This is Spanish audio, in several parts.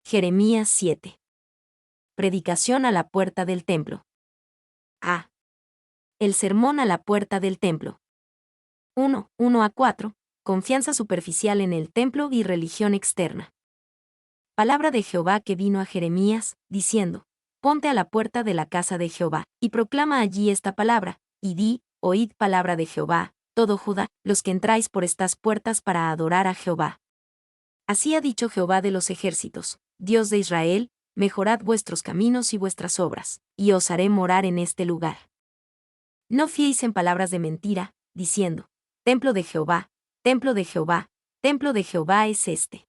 Jeremías 7. Predicación a la puerta del templo. A. El sermón a la puerta del templo. 1:1-4. Confianza superficial en el templo y religión externa. Palabra de Jehová que vino a Jeremías, diciendo: Ponte a la puerta de la casa de Jehová, y proclama allí esta palabra, y di: Oíd palabra de Jehová, todo Judá, los que entráis por estas puertas para adorar a Jehová. Así ha dicho Jehová de los ejércitos, Dios de Israel: mejorad vuestros caminos y vuestras obras, y os haré morar en este lugar. No fiéis en palabras de mentira, diciendo: Templo de Jehová, templo de Jehová, templo de Jehová es este.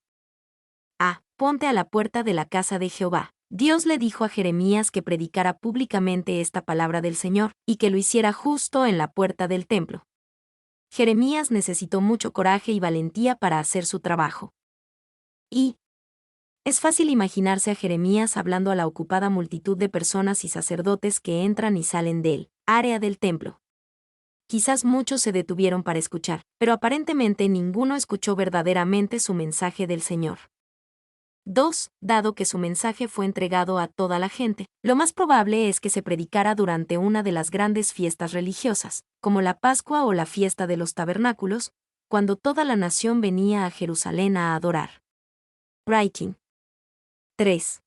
A. Ponte a la puerta de la casa de Jehová. Dios le dijo a Jeremías que predicara públicamente esta palabra del Señor, y que lo hiciera justo en la puerta del templo. Jeremías necesitó mucho coraje y valentía para hacer su trabajo. Y es fácil imaginarse a Jeremías hablando a la ocupada multitud de personas y sacerdotes que entran y salen del área del templo. Quizás muchos se detuvieron para escuchar, pero aparentemente ninguno escuchó verdaderamente su mensaje del Señor. 2. Dado que su mensaje fue entregado a toda la gente, lo más probable es que se predicara durante una de las grandes fiestas religiosas, como la Pascua o la fiesta de los tabernáculos, cuando toda la nación venía a Jerusalén a adorar. Writing. 3.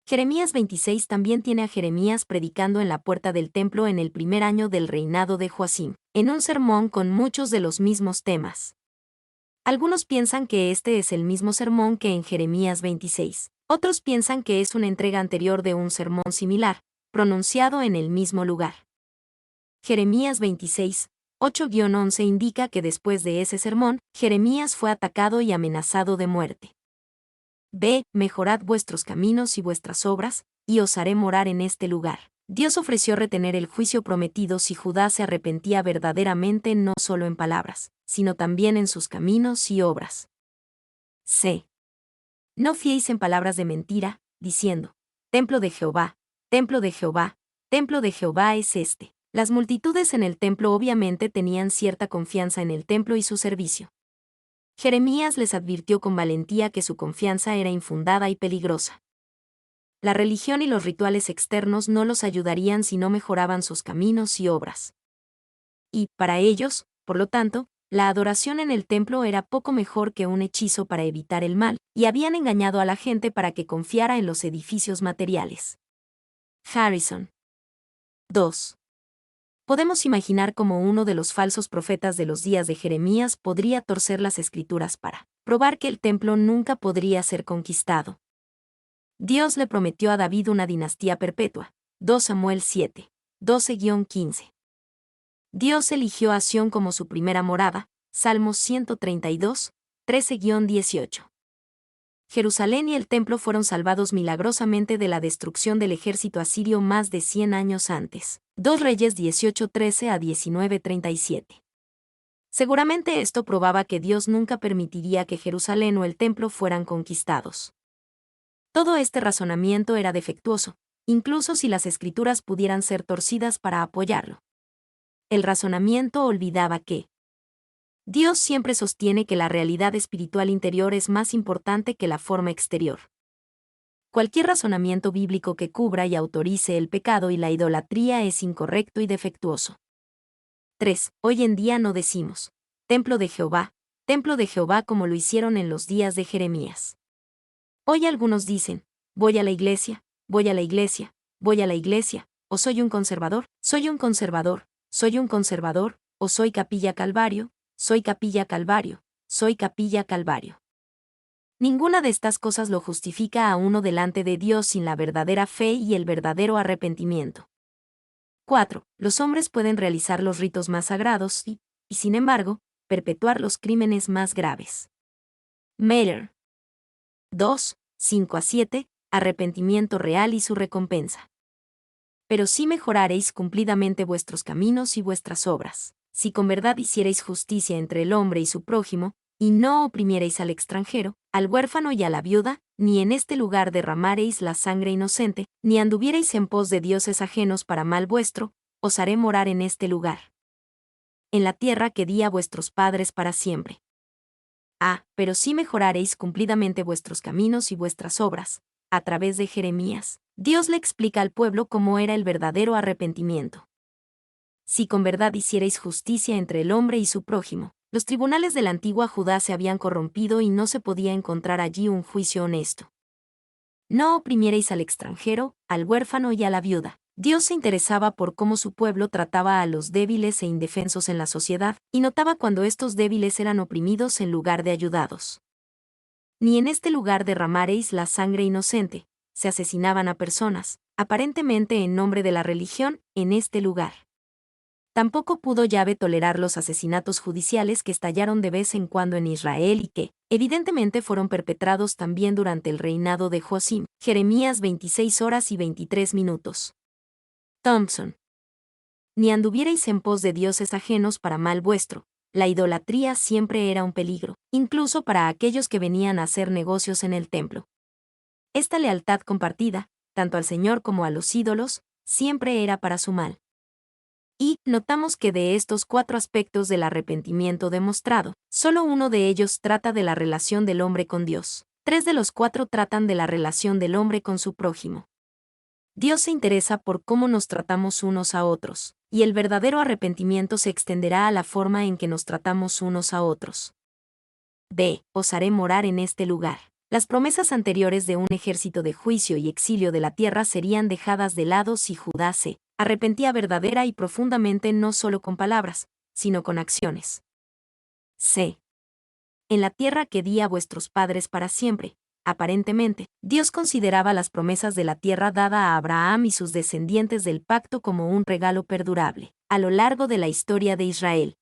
Jeremías 26 también tiene a Jeremías predicando en la puerta del templo en el primer año del reinado de Joacim, en un sermón con muchos de los mismos temas. Algunos piensan que este es el mismo sermón que en Jeremías 26. Otros piensan que es una entrega anterior de un sermón similar, pronunciado en el mismo lugar. Jeremías 26, 8-11 indica que después de ese sermón, Jeremías fue atacado y amenazado de muerte. B. Mejorad vuestros caminos y vuestras obras, y os haré morar en este lugar. Dios ofreció retener el juicio prometido si Judá se arrepentía verdaderamente no solo en palabras, sino también en sus caminos y obras. C. No fiéis en palabras de mentira, diciendo: Templo de Jehová, templo de Jehová, templo de Jehová es este. Las multitudes en el templo obviamente tenían cierta confianza en el templo y su servicio. Jeremías les advirtió con valentía que su confianza era infundada y peligrosa. La religión y los rituales externos no los ayudarían si no mejoraban sus caminos y obras. Y, para ellos, por lo tanto, la adoración en el templo era poco mejor que un hechizo para evitar el mal, y habían engañado a la gente para que confiara en los edificios materiales. Harrison. 2. Podemos imaginar cómo uno de los falsos profetas de los días de Jeremías podría torcer las escrituras para probar que el templo nunca podría ser conquistado. Dios le prometió a David una dinastía perpetua. 2 Samuel 7, 12-15. Dios eligió a Sión como su primera morada. Salmos 132, 13-18. Jerusalén y el templo fueron salvados milagrosamente de la destrucción del ejército asirio más de 100 años antes. 2 Reyes 18:13-19:37. Seguramente esto probaba que Dios nunca permitiría que Jerusalén o el templo fueran conquistados. Todo este razonamiento era defectuoso, incluso si las escrituras pudieran ser torcidas para apoyarlo. El razonamiento olvidaba que Dios siempre sostiene que la realidad espiritual interior es más importante que la forma exterior. Cualquier razonamiento bíblico que cubra y autorice el pecado y la idolatría es incorrecto y defectuoso. 3. Hoy en día no decimos, templo de Jehová como lo hicieron en los días de Jeremías. Hoy algunos dicen, voy a la iglesia, voy a la iglesia, voy a la iglesia, o soy un conservador, soy un conservador, soy un conservador, o soy capilla Calvario, soy capilla Calvario, soy capilla Calvario. Ninguna de estas cosas lo justifica a uno delante de Dios sin la verdadera fe y el verdadero arrepentimiento. 4. Los hombres pueden realizar los ritos más sagrados y, sin embargo, perpetuar los crímenes más graves. Mailer. 2, 5-7, arrepentimiento real y su recompensa. Pero si mejoraréis cumplidamente vuestros caminos y vuestras obras, si con verdad hicierais justicia entre el hombre y su prójimo, y no oprimierais al extranjero, al huérfano y a la viuda, ni en este lugar derramaréis la sangre inocente, ni anduvierais en pos de dioses ajenos para mal vuestro, os haré morar en este lugar. En la tierra que di a vuestros padres para siempre. Pero sí mejoraréis cumplidamente vuestros caminos y vuestras obras. A través de Jeremías, Dios le explica al pueblo cómo era el verdadero arrepentimiento. Si con verdad hicierais justicia entre el hombre y su prójimo, los tribunales de la antigua Judá se habían corrompido y no se podía encontrar allí un juicio honesto. No oprimierais al extranjero, al huérfano y a la viuda. Dios se interesaba por cómo su pueblo trataba a los débiles e indefensos en la sociedad, y notaba cuando estos débiles eran oprimidos en lugar de ayudados. Ni en este lugar derramaréis la sangre inocente. Se asesinaban a personas, aparentemente en nombre de la religión, en este lugar. Tampoco pudo Yahvé tolerar los asesinatos judiciales que estallaron de vez en cuando en Israel y que, evidentemente, fueron perpetrados también durante el reinado de Joacim. Jeremías 26:23. Thompson. Ni anduvierais en pos de dioses ajenos para mal vuestro. La idolatría siempre era un peligro, incluso para aquellos que venían a hacer negocios en el templo. Esta lealtad compartida, tanto al Señor como a los ídolos, siempre era para su mal. Y notamos que de estos 4 aspectos del arrepentimiento demostrado, solo uno de ellos trata de la relación del hombre con Dios. 3 de los 4 tratan de la relación del hombre con su prójimo. Dios se interesa por cómo nos tratamos unos a otros, y el verdadero arrepentimiento se extenderá a la forma en que nos tratamos unos a otros. Os haré morar en este lugar. Las promesas anteriores de un ejército de juicio y exilio de la tierra serían dejadas de lado si Judá se arrepentía verdadera y profundamente, no solo con palabras, sino con acciones. En la tierra que di a vuestros padres para siempre. Aparentemente, Dios consideraba las promesas de la tierra dada a Abraham y sus descendientes del pacto como un regalo perdurable, a lo largo de la historia de Israel.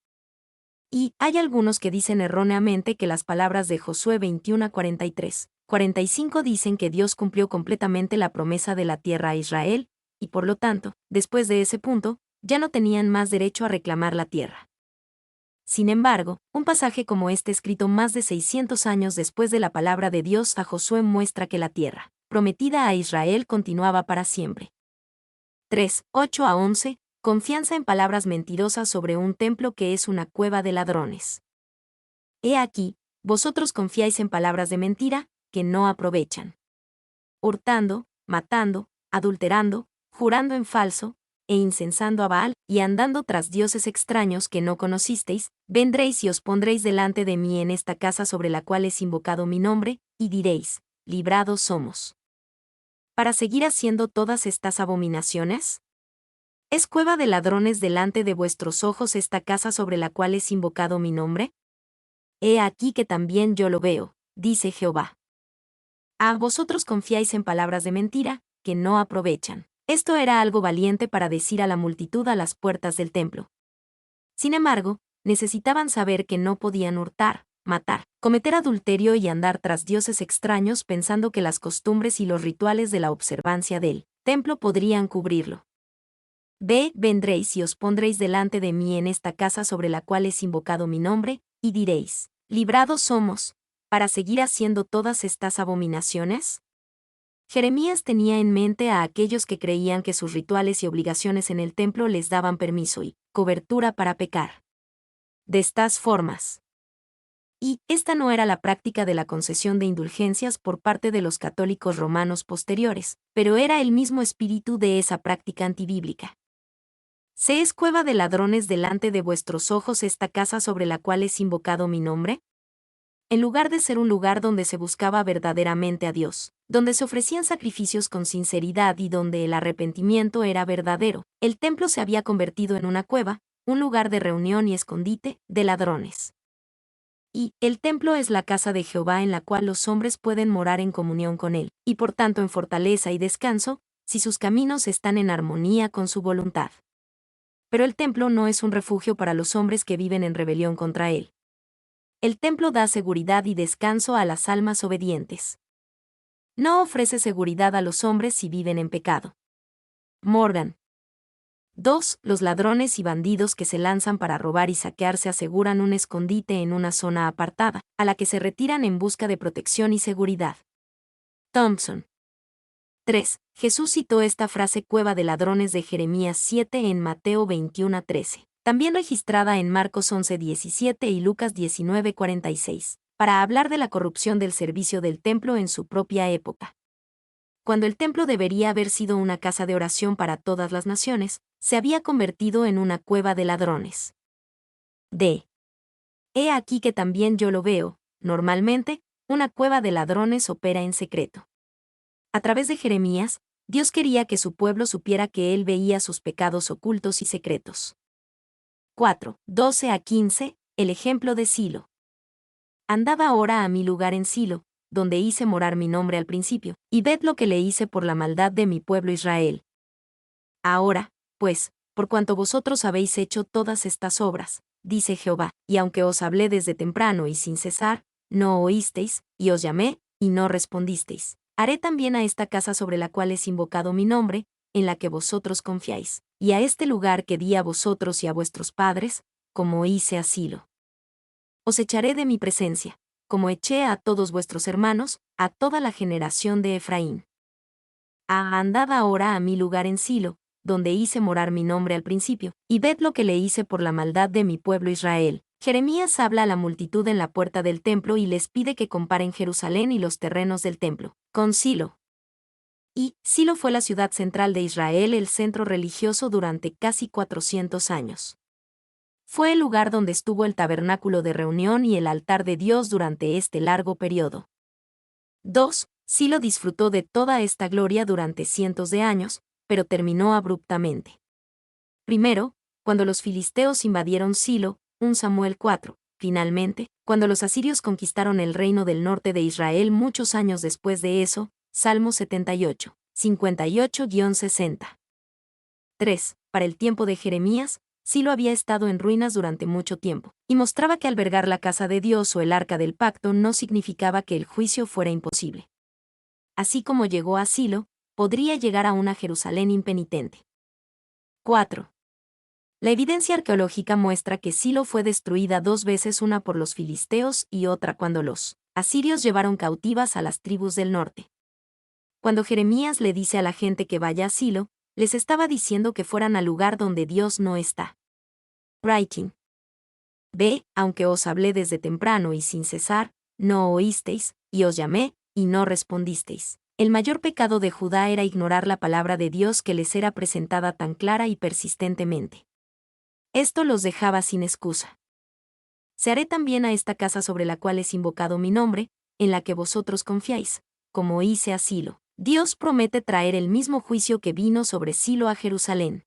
Y hay algunos que dicen erróneamente que las palabras de Josué 21:43-45 dicen que Dios cumplió completamente la promesa de la tierra a Israel, y por lo tanto, después de ese punto, ya no tenían más derecho a reclamar la tierra. Sin embargo, un pasaje como este escrito más de 600 años después de la palabra de Dios a Josué muestra que la tierra, prometida a Israel, continuaba para siempre. 3:8-11. Confianza en palabras mentirosas sobre un templo que es una cueva de ladrones. He aquí, vosotros confiáis en palabras de mentira, que no aprovechan. Hurtando, matando, adulterando, jurando en falso, e incensando a Baal, y andando tras dioses extraños que no conocisteis, vendréis y os pondréis delante de mí en esta casa sobre la cual es invocado mi nombre, y diréis, librados somos. ¿Para seguir haciendo todas estas abominaciones? ¿Es cueva de ladrones delante de vuestros ojos esta casa sobre la cual es invocado mi nombre? He aquí que también yo lo veo, dice Jehová. Vosotros confiáis en palabras de mentira, que no aprovechan. Esto era algo valiente para decir a la multitud a las puertas del templo. Sin embargo, necesitaban saber que no podían hurtar, matar, cometer adulterio y andar tras dioses extraños pensando que las costumbres y los rituales de la observancia del templo podrían cubrirlo. Vendréis y os pondréis delante de mí en esta casa sobre la cual es invocado mi nombre, y diréis, librados somos, ¿para seguir haciendo todas estas abominaciones? Jeremías tenía en mente a aquellos que creían que sus rituales y obligaciones en el templo les daban permiso y cobertura para pecar. De estas formas. Y esta no era la práctica de la concesión de indulgencias por parte de los católicos romanos posteriores, pero era el mismo espíritu de esa práctica antibíblica. ¿Se es cueva de ladrones delante de vuestros ojos esta casa sobre la cual es invocado mi nombre? En lugar de ser un lugar donde se buscaba verdaderamente a Dios, donde se ofrecían sacrificios con sinceridad y donde el arrepentimiento era verdadero, el templo se había convertido en una cueva, un lugar de reunión y escondite de ladrones. Y el templo es la casa de Jehová en la cual los hombres pueden morar en comunión con él, y por tanto en fortaleza y descanso, si sus caminos están en armonía con su voluntad. Pero el templo no es un refugio para los hombres que viven en rebelión contra él. El templo da seguridad y descanso a las almas obedientes. No ofrece seguridad a los hombres si viven en pecado. Morgan. 2. Los ladrones y bandidos que se lanzan para robar y saquear se aseguran un escondite en una zona apartada, a la que se retiran en busca de protección y seguridad. Thompson. 3. Jesús citó esta frase cueva de ladrones de Jeremías 7 en Mateo 21:13, también registrada en Marcos 11:17 y Lucas 19:46. para hablar de la corrupción del servicio del templo en su propia época. Cuando el templo debería haber sido una casa de oración para todas las naciones, se había convertido en una cueva de ladrones. D. He aquí que también yo lo veo, normalmente, una cueva de ladrones opera en secreto. A través de Jeremías, Dios quería que su pueblo supiera que él veía sus pecados ocultos y secretos. 4. 12 a 15, el ejemplo de Silo. Andad ahora a mi lugar en Silo, donde hice morar mi nombre al principio, y ved lo que le hice por la maldad de mi pueblo Israel. Ahora, pues, por cuanto vosotros habéis hecho todas estas obras, dice Jehová, y aunque os hablé desde temprano y sin cesar, no oísteis, y os llamé, y no respondisteis. Haré también a esta casa sobre la cual es invocado mi nombre, en la que vosotros confiáis, y a este lugar que di a vosotros y a vuestros padres, como hice a Silo. Os echaré de mi presencia, como eché a todos vuestros hermanos, a toda la generación de Efraín. Andad ahora a mi lugar en Silo, donde hice morar mi nombre al principio, y ved lo que le hice por la maldad de mi pueblo Israel. Jeremías habla a la multitud en la puerta del templo y les pide que comparen Jerusalén y los terrenos del templo con Silo. Y Silo fue la ciudad central de Israel, el centro religioso durante casi 400 años. Fue el lugar donde estuvo el tabernáculo de reunión y el altar de Dios durante este largo periodo. 2. Silo disfrutó de toda esta gloria durante cientos de años, pero terminó abruptamente. Primero, cuando los filisteos invadieron Silo, 1 Samuel 4. Finalmente, cuando los asirios conquistaron el reino del norte de Israel muchos años después de eso, Salmo 78, 58-60. 3. Para el tiempo de Jeremías, Silo había estado en ruinas durante mucho tiempo, y mostraba que albergar la casa de Dios o el arca del pacto no significaba que el juicio fuera imposible. Así como llegó a Silo, podría llegar a una Jerusalén impenitente. 4. La evidencia arqueológica muestra que Silo fue destruida 2 veces, una por los filisteos y otra cuando los asirios llevaron cautivas a las tribus del norte. Cuando Jeremías le dice a la gente que vaya a Silo, les estaba diciendo que fueran al lugar donde Dios no está. Writing. B. Aunque os hablé desde temprano y sin cesar, no oísteis, y os llamé, y no respondisteis. El mayor pecado de Judá era ignorar la palabra de Dios que les era presentada tan clara y persistentemente. Esto los dejaba sin excusa. Se haré también a esta casa sobre la cual es invocado mi nombre, en la que vosotros confiáis, como hice a Silo. Dios promete traer el mismo juicio que vino sobre Silo a Jerusalén.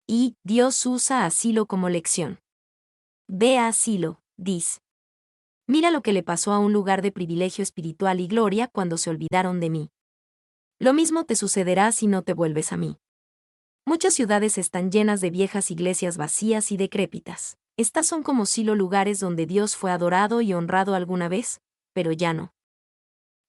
Y Dios usa a Silo como lección. Ve a Silo, dice. Mira lo que le pasó a un lugar de privilegio espiritual y gloria cuando se olvidaron de mí. Lo mismo te sucederá si no te vuelves a mí. Muchas ciudades están llenas de viejas iglesias vacías y decrépitas. Estas son como Silo, lugares donde Dios fue adorado y honrado alguna vez, pero ya no.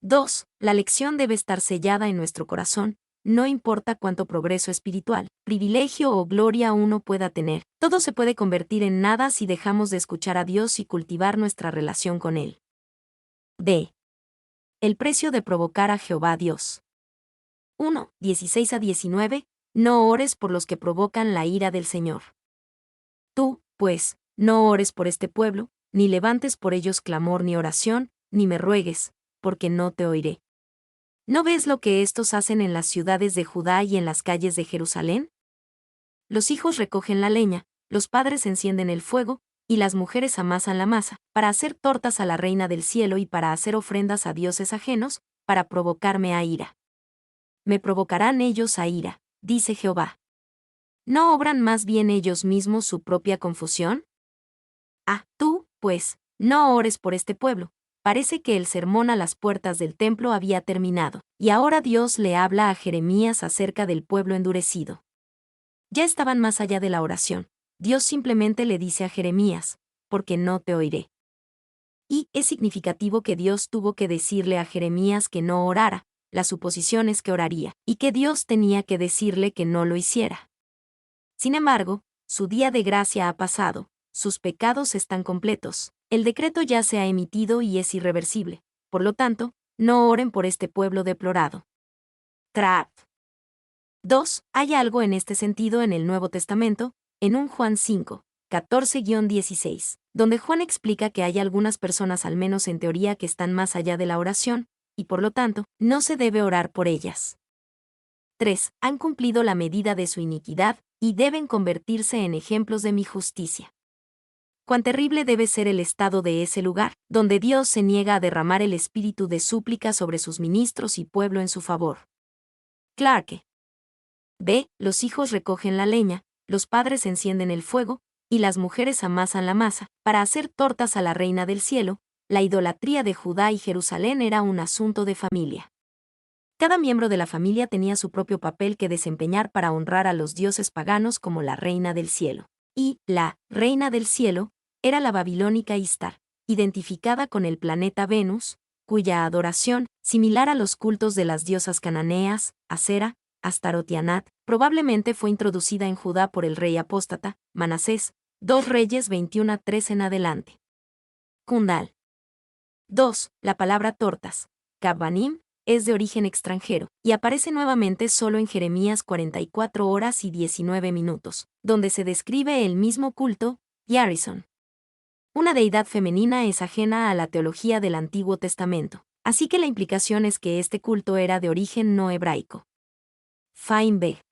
2. La lección debe estar sellada en nuestro corazón, no importa cuánto progreso espiritual, privilegio o gloria uno pueda tener. Todo se puede convertir en nada si dejamos de escuchar a Dios y cultivar nuestra relación con Él. D. El precio de provocar a Jehová Dios. 1. 16-19. No ores por los que provocan la ira del Señor. Tú, pues, no ores por este pueblo, ni levantes por ellos clamor ni oración, ni me ruegues, porque no te oiré. ¿No ves lo que estos hacen en las ciudades de Judá y en las calles de Jerusalén? Los hijos recogen la leña, los padres encienden el fuego, y las mujeres amasan la masa, para hacer tortas a la reina del cielo y para hacer ofrendas a dioses ajenos, para provocarme a ira. Me provocarán ellos a ira, dice Jehová. ¿No obran más bien ellos mismos su propia confusión? Tú, pues, no ores por este pueblo. Parece que el sermón a las puertas del templo había terminado, y ahora Dios le habla a Jeremías acerca del pueblo endurecido. Ya estaban más allá de la oración. Dios simplemente le dice a Jeremías, porque no te oiré. Y es significativo que Dios tuvo que decirle a Jeremías que no orara, la suposición es que oraría, y que Dios tenía que decirle que no lo hiciera. Sin embargo, su día de gracia ha pasado, sus pecados están completos, el decreto ya se ha emitido y es irreversible, por lo tanto, no oren por este pueblo deplorado. Trap. 2. Hay algo en este sentido en el Nuevo Testamento, en 1 Juan 5, 14-16, donde Juan explica que hay algunas personas, al menos en teoría, que están más allá de la oración, y por lo tanto, no se debe orar por ellas. 3. Han cumplido la medida de su iniquidad, y deben convertirse en ejemplos de mi justicia. Cuán terrible debe ser el estado de ese lugar, donde Dios se niega a derramar el espíritu de súplica sobre sus ministros y pueblo en su favor. Clarke. B. Los hijos recogen la leña, los padres encienden el fuego, y las mujeres amasan la masa, para hacer tortas a la reina del cielo. La idolatría de Judá y Jerusalén era un asunto de familia. Cada miembro de la familia tenía su propio papel que desempeñar para honrar a los dioses paganos como la reina del cielo. Y la reina del cielo era la babilónica Istar, identificada con el planeta Venus, cuya adoración, similar a los cultos de las diosas cananeas, Asera, Astarot y Anat, probablemente fue introducida en Judá por el rey apóstata, Manasés, 2 Reyes 21-3 en adelante. Kundal. 2. La palabra tortas, Kabbanim, es de origen extranjero, y aparece nuevamente solo en Jeremías 44 horas y 19 minutos, donde se describe el mismo culto, Yarison. Una deidad femenina es ajena a la teología del Antiguo Testamento, así que la implicación es que este culto era de origen no hebraico. Fine B.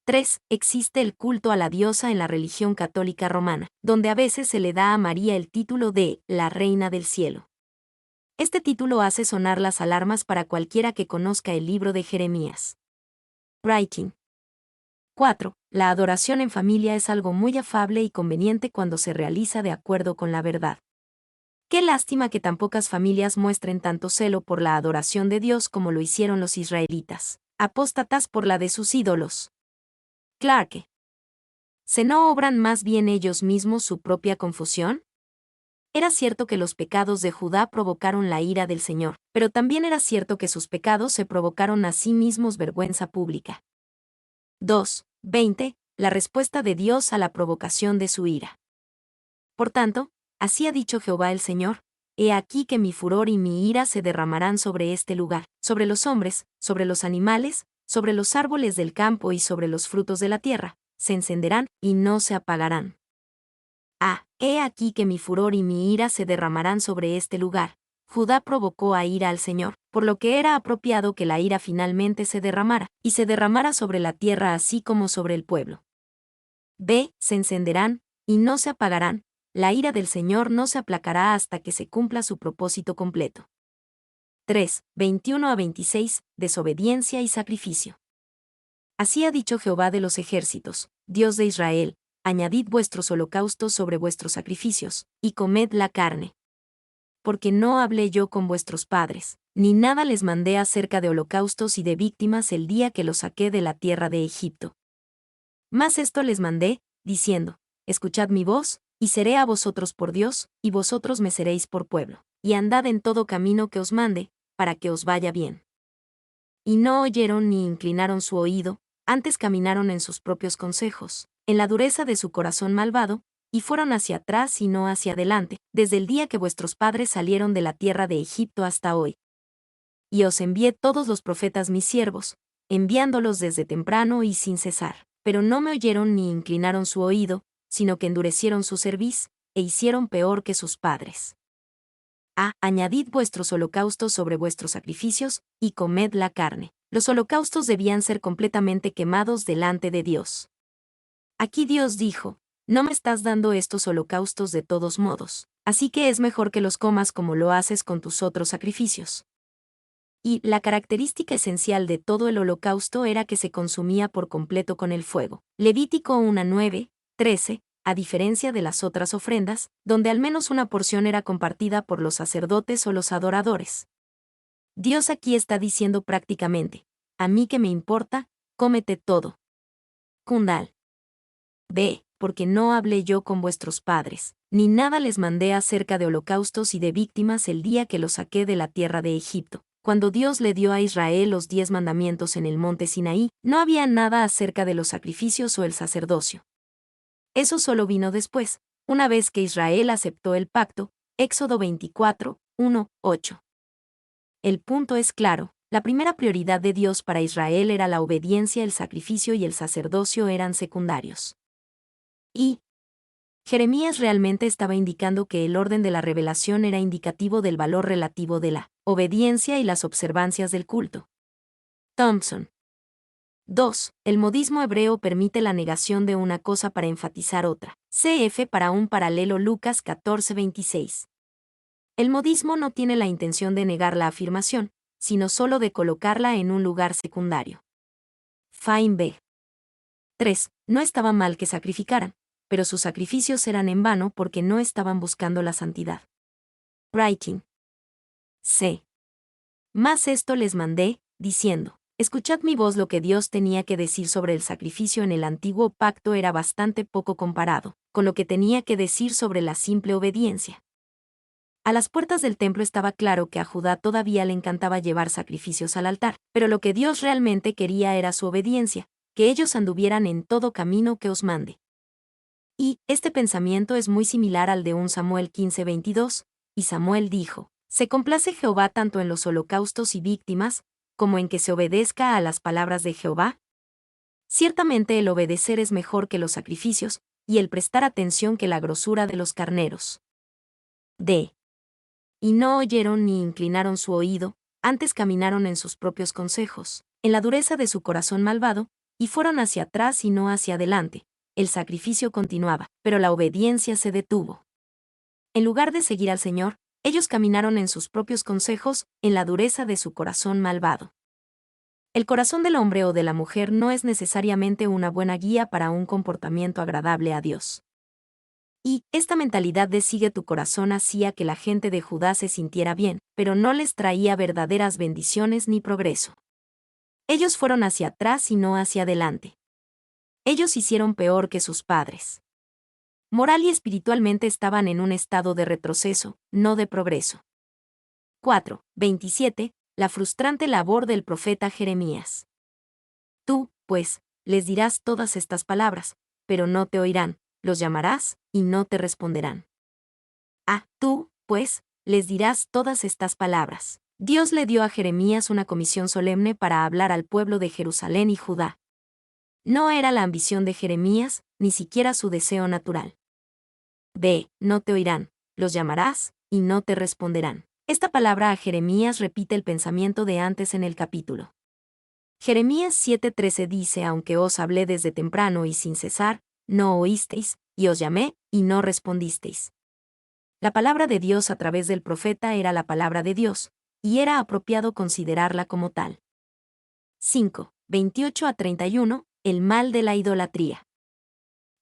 3. Existe el culto a la diosa en la religión católica romana, donde a veces se le da a María el título de la Reina del Cielo. Este título hace sonar las alarmas para cualquiera que conozca el libro de Jeremías. Writing. 4. La adoración en familia es algo muy afable y conveniente cuando se realiza de acuerdo con la verdad. Qué lástima que tan pocas familias muestren tanto celo por la adoración de Dios como lo hicieron los israelitas, apóstatas por la de sus ídolos. Clarke. ¿Se no obran más bien ellos mismos su propia confusión? Era cierto que los pecados de Judá provocaron la ira del Señor, pero también era cierto que sus pecados se provocaron a sí mismos vergüenza pública. 2. 20. La respuesta de Dios a la provocación de su ira. Por tanto, así ha dicho Jehová el Señor: he aquí que mi furor y mi ira se derramarán sobre este lugar, sobre los hombres, sobre los animales, sobre los árboles del campo y sobre los frutos de la tierra, se encenderán y no se apagarán. He aquí que mi furor y mi ira se derramarán sobre este lugar. Judá provocó a ira al Señor, por lo que era apropiado que la ira finalmente se derramara, y se derramara sobre la tierra así como sobre el pueblo. B. Se encenderán, y no se apagarán. La ira del Señor no se aplacará hasta que se cumpla su propósito completo. 3. 21-26. Desobediencia y sacrificio. Así ha dicho Jehová de los ejércitos, Dios de Israel: añadid vuestros holocaustos sobre vuestros sacrificios, y comed la carne. Porque no hablé yo con vuestros padres, ni nada les mandé acerca de holocaustos y de víctimas el día que los saqué de la tierra de Egipto. Mas esto les mandé, diciendo: escuchad mi voz, y seré a vosotros por Dios, y vosotros me seréis por pueblo, y andad en todo camino que os mande, para que os vaya bien. Y no oyeron ni inclinaron su oído, antes caminaron en sus propios consejos, en la dureza de su corazón malvado, y fueron hacia atrás y no hacia adelante, desde el día que vuestros padres salieron de la tierra de Egipto hasta hoy. Y os envié todos los profetas mis siervos, enviándolos desde temprano y sin cesar, pero no me oyeron ni inclinaron su oído, sino que endurecieron su cerviz, e hicieron peor que sus padres. Añadid vuestros holocaustos sobre vuestros sacrificios, y comed la carne. Los holocaustos debían ser completamente quemados delante de Dios. Aquí Dios dijo: no me estás dando estos holocaustos de todos modos, así que es mejor que los comas como lo haces con tus otros sacrificios. Y la característica esencial de todo el holocausto era que se consumía por completo con el fuego. Levítico 1:9-13, a diferencia de las otras ofrendas, donde al menos una porción era compartida por los sacerdotes o los adoradores. Dios aquí está diciendo prácticamente: a mí que me importa, cómete todo. Kundal. B. Porque no hablé yo con vuestros padres, ni nada les mandé acerca de holocaustos y de víctimas el día que los saqué de la tierra de Egipto. Cuando Dios le dio a Israel los 10 mandamientos en el monte Sinaí, no había nada acerca de los sacrificios o el sacerdocio. Eso solo vino después, una vez que Israel aceptó el pacto, Éxodo 24:1-8. El punto es claro: la primera prioridad de Dios para Israel era la obediencia, el sacrificio y el sacerdocio eran secundarios. Y Jeremías realmente estaba indicando que el orden de la revelación era indicativo del valor relativo de la obediencia y las observancias del culto. Thompson. 2. El modismo hebreo permite la negación de una cosa para enfatizar otra. Cf. Para un paralelo Lucas 14:26. El modismo no tiene la intención de negar la afirmación, sino solo de colocarla en un lugar secundario. Fine B. 3. No estaba mal que sacrificaran, pero sus sacrificios eran en vano porque no estaban buscando la santidad. Writing. C. Más esto les mandé, diciendo, escuchad mi voz. Lo que Dios tenía que decir sobre el sacrificio en el antiguo pacto era bastante poco comparado con lo que tenía que decir sobre la simple obediencia. A las puertas del templo estaba claro que a Judá todavía le encantaba llevar sacrificios al altar, pero lo que Dios realmente quería era su obediencia, que ellos anduvieran en todo camino que os mande. Y este pensamiento es muy similar al de 1 Samuel 15:22, y Samuel dijo, se complace Jehová tanto en los holocaustos y víctimas, como en que se obedezca a las palabras de Jehová. Ciertamente el obedecer es mejor que los sacrificios, y el prestar atención que la grosura de los carneros. D. Y no oyeron ni inclinaron su oído, antes caminaron en sus propios consejos, en la dureza de su corazón malvado, y fueron hacia atrás y no hacia adelante. El sacrificio continuaba, pero la obediencia se detuvo. En lugar de seguir al Señor, ellos caminaron en sus propios consejos, en la dureza de su corazón malvado. El corazón del hombre o de la mujer no es necesariamente una buena guía para un comportamiento agradable a Dios. Y esta mentalidad de sigue tu corazón hacía que la gente de Judá se sintiera bien, pero no les traía verdaderas bendiciones ni progreso. Ellos fueron hacia atrás y no hacia adelante. Ellos hicieron peor que sus padres. Moral y espiritualmente estaban en un estado de retroceso, no de progreso. 4:27. La frustrante labor del profeta Jeremías. Tú, pues, les dirás todas estas palabras, pero no te oirán, los llamarás, y no te responderán. Tú, pues, les dirás todas estas palabras. Dios le dio a Jeremías una comisión solemne para hablar al pueblo de Jerusalén y Judá. No era la ambición de Jeremías, ni siquiera su deseo natural. B. No te oirán, los llamarás, y no te responderán. Esta palabra a Jeremías repite el pensamiento de antes en el capítulo. Jeremías 7:13 dice: aunque os hablé desde temprano y sin cesar, no oísteis, y os llamé, y no respondisteis. La palabra de Dios a través del profeta era la palabra de Dios, y era apropiado considerarla como tal. 5:28-31. El mal de la idolatría.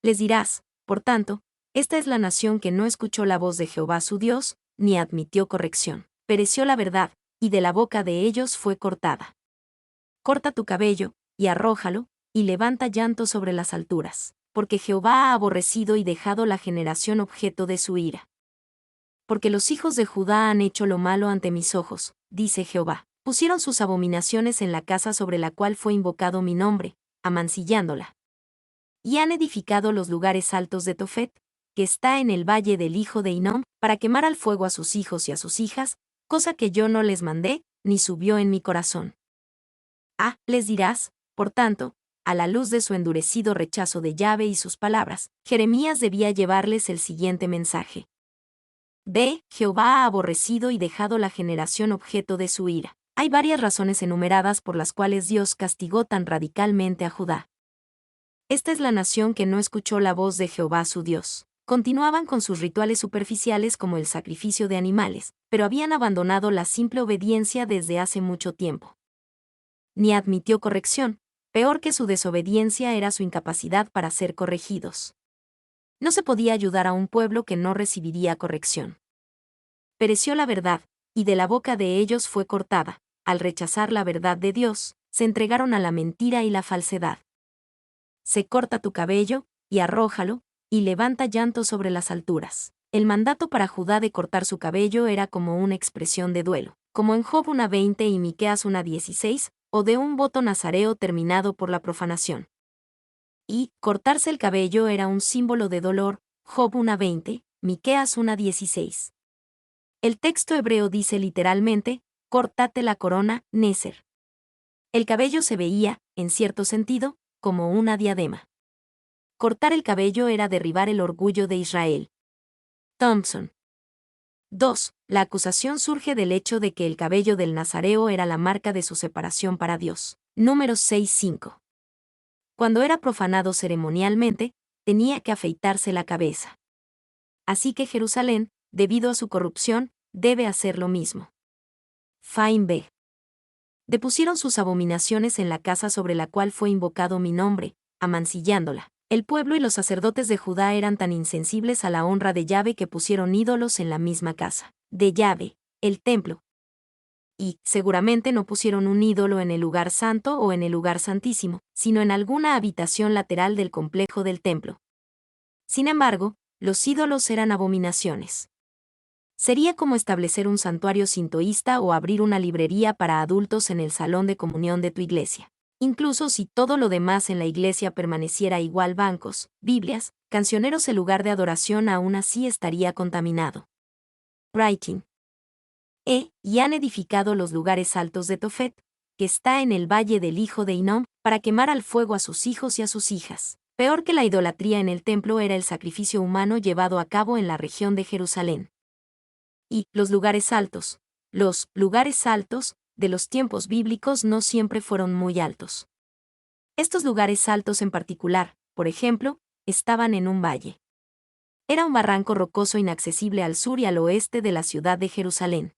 Les dirás, por tanto, esta es la nación que no escuchó la voz de Jehová su Dios, ni admitió corrección. Pereció la verdad, y de la boca de ellos fue cortada. Corta tu cabello, y arrójalo, y levanta llanto sobre las alturas, porque Jehová ha aborrecido y dejado la generación objeto de su ira. Porque los hijos de Judá han hecho lo malo ante mis ojos, dice Jehová. Pusieron sus abominaciones en la casa sobre la cual fue invocado mi nombre, amancillándola. Y han edificado los lugares altos de Tofet, que está en el valle del hijo de Hinnom, para quemar al fuego a sus hijos y a sus hijas, cosa que yo no les mandé, ni subió en mi corazón. Les dirás, por tanto, a la luz de su endurecido rechazo de Yahvé y sus palabras, Jeremías debía llevarles el siguiente mensaje. B. Jehová ha aborrecido y dejado la generación objeto de su ira. Hay varias razones enumeradas por las cuales Dios castigó tan radicalmente a Judá. Esta es la nación que no escuchó la voz de Jehová su Dios. Continuaban con sus rituales superficiales como el sacrificio de animales, pero habían abandonado la simple obediencia desde hace mucho tiempo. Ni admitió corrección, peor que su desobediencia era su incapacidad para ser corregidos. No se podía ayudar a un pueblo que no recibiría corrección. Pereció la verdad, y de la boca de ellos fue cortada. Al rechazar la verdad de Dios, se entregaron a la mentira y la falsedad. Se corta tu cabello, y arrójalo, y levanta llanto sobre las alturas. El mandato para Judá de cortar su cabello era como una expresión de duelo, como en Job 1:20 y Miqueas 1:16, o de un voto nazareo terminado por la profanación. Y cortarse el cabello era un símbolo de dolor, Job 1:20, Miqueas 1:16. El texto hebreo dice literalmente, córtate la corona, Neser. El cabello se veía, en cierto sentido, como una diadema. Cortar el cabello era derribar el orgullo de Israel. Thompson. 2. La acusación surge del hecho de que el cabello del nazareo era la marca de su separación para Dios. Números 6:5. Cuando era profanado ceremonialmente, tenía que afeitarse la cabeza. Así que Jerusalén, debido a su corrupción, debe hacer lo mismo. Fain B. Depusieron sus abominaciones en la casa sobre la cual fue invocado mi nombre, amancillándola. El pueblo y los sacerdotes de Judá eran tan insensibles a la honra de Yahvé que pusieron ídolos en la misma casa de Yahvé, el templo. Y, seguramente no pusieron un ídolo en el lugar santo o en el lugar santísimo, sino en alguna habitación lateral del complejo del templo. Sin embargo, los ídolos eran abominaciones. Sería como establecer un santuario sintoísta o abrir una librería para adultos en el salón de comunión de tu iglesia. Incluso si todo lo demás en la iglesia permaneciera igual, bancos, Biblias, cancioneros, el lugar de adoración aún así estaría contaminado. Writing. Y han edificado los lugares altos de Tofet, que está en el valle del hijo de Hinnom, para quemar al fuego a sus hijos y a sus hijas. Peor que la idolatría en el templo era el sacrificio humano llevado a cabo en la región de Jerusalén. Y los lugares altos de los tiempos bíblicos no siempre fueron muy altos. Estos lugares altos en particular, por ejemplo, estaban en un valle. Era un barranco rocoso inaccesible al sur y al oeste de la ciudad de Jerusalén.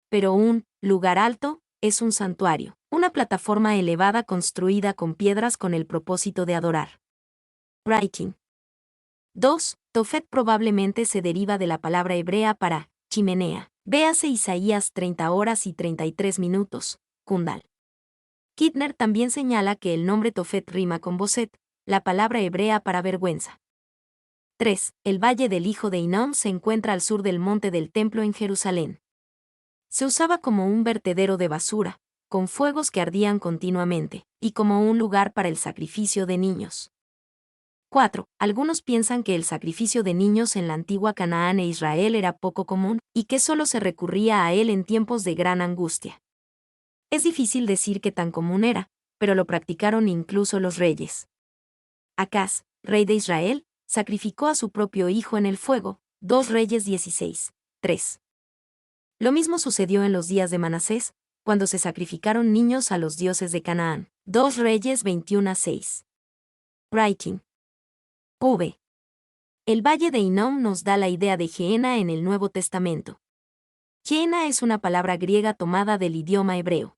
Pero un lugar alto es un santuario, una plataforma elevada construida con piedras con el propósito de adorar. Writing. 2. Tofet probablemente se deriva de la palabra hebrea para chimenea. Véase Isaías 30 horas y 33 minutos, Kundal. Kittner también señala que el nombre Tofet rima con Boset, la palabra hebrea para vergüenza. 3. El valle del hijo de Hinnom se encuentra al sur del monte del templo en Jerusalén. Se usaba como un vertedero de basura, con fuegos que ardían continuamente, y como un lugar para el sacrificio de niños. 4. Algunos piensan que el sacrificio de niños en la antigua Canaán e Israel era poco común, y que solo se recurría a él en tiempos de gran angustia. Es difícil decir qué tan común era, pero lo practicaron incluso los reyes. Acaz, rey de Israel, sacrificó a su propio hijo en el fuego, 2 Reyes 16:3. Lo mismo sucedió en los días de Manasés, cuando se sacrificaron niños a los dioses de Canaán, 2 Reyes 21:6. Writing. V. El valle de Hinnom nos da la idea de Gehenna en el Nuevo Testamento. Gehenna es una palabra griega tomada del idioma hebreo.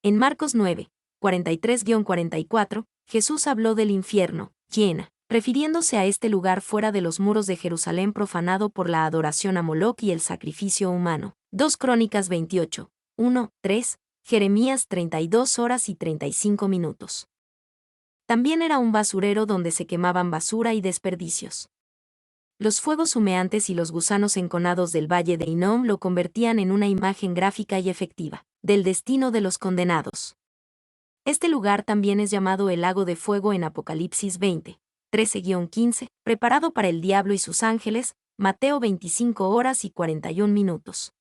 En Marcos 9, 43-44, Jesús habló del infierno, Gehenna, refiriéndose a este lugar fuera de los muros de Jerusalén profanado por la adoración a Moloc y el sacrificio humano. 2 Crónicas 28, 1-3, Jeremías 32 horas y 35 minutos. También era un basurero donde se quemaban basura y desperdicios. Los fuegos humeantes y los gusanos enconados del valle de Hinnom lo convertían en una imagen gráfica y efectiva del destino de los condenados. Este lugar también es llamado el lago de fuego en Apocalipsis 20, 13-15, preparado para el diablo y sus ángeles, Mateo 25 horas y 41 minutos.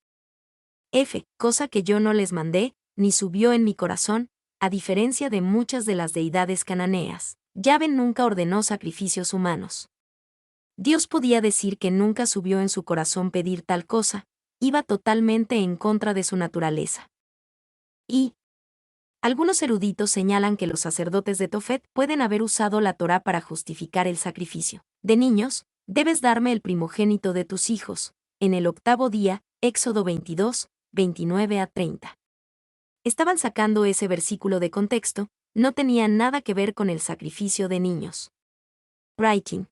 Cosa que yo no les mandé, ni subió en mi corazón, a diferencia de muchas de las deidades cananeas. Yahvé nunca ordenó sacrificios humanos. Dios podía decir que nunca subió en su corazón pedir tal cosa, iba totalmente en contra de su naturaleza. Y algunos eruditos señalan que los sacerdotes de Tofet pueden haber usado la Torá para justificar el sacrificio. De niños, debes darme el primogénito de tus hijos, en el 8º día, Éxodo 22, 29-30. Estaban sacando ese versículo de contexto, no tenía nada que ver con el sacrificio de niños. Writing.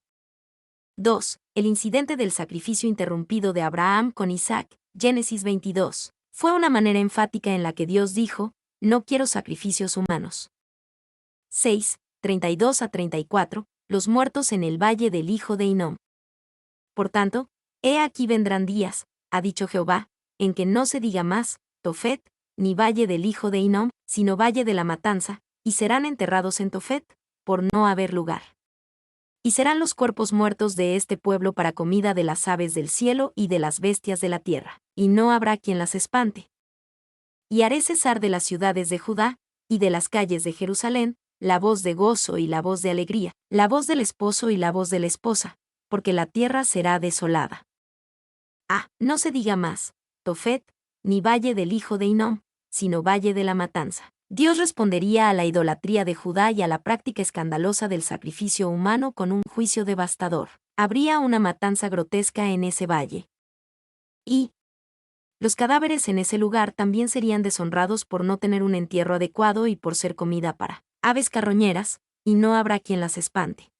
2. El incidente del sacrificio interrumpido de Abraham con Isaac, Génesis 22, fue una manera enfática en la que Dios dijo, no quiero sacrificios humanos. 6. 32-34, los muertos en el valle del hijo de Hinnom. Por tanto, he aquí vendrán días, ha dicho Jehová, en que no se diga más, Tofet, ni valle del hijo de Hinnom, sino valle de la matanza, y serán enterrados en Tofet, por no haber lugar. Y serán los cuerpos muertos de este pueblo para comida de las aves del cielo y de las bestias de la tierra, y no habrá quien las espante. Y haré cesar de las ciudades de Judá, y de las calles de Jerusalén, la voz de gozo y la voz de alegría, la voz del esposo y la voz de la esposa, porque la tierra será desolada. No se diga más, Tofet, ni valle del hijo de Hinnom, sino valle de la matanza. Dios respondería a la idolatría de Judá y a la práctica escandalosa del sacrificio humano con un juicio devastador. Habría una matanza grotesca en ese valle. Y los cadáveres en ese lugar también serían deshonrados por no tener un entierro adecuado y por ser comida para aves carroñeras, y no habrá quien las espante.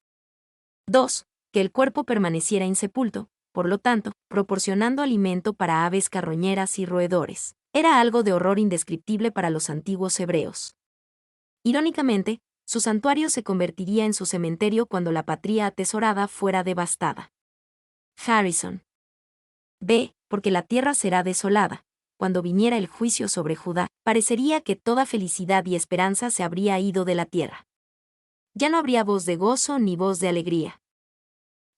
2. Que el cuerpo permaneciera insepulto, por lo tanto, proporcionando alimento para aves carroñeras y roedores. Era algo de horror indescriptible para los antiguos hebreos. Irónicamente, su santuario se convertiría en su cementerio cuando la patria atesorada fuera devastada. Harrison. B. Porque la tierra será desolada. Cuando viniera el juicio sobre Judá, parecería que toda felicidad y esperanza se habría ido de la tierra. Ya no habría voz de gozo ni voz de alegría.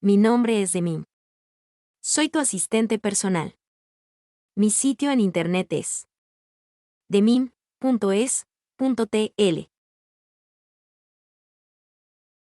Mi nombre es Demim. Soy tu asistente personal. Mi sitio en internet es demim.es.tl.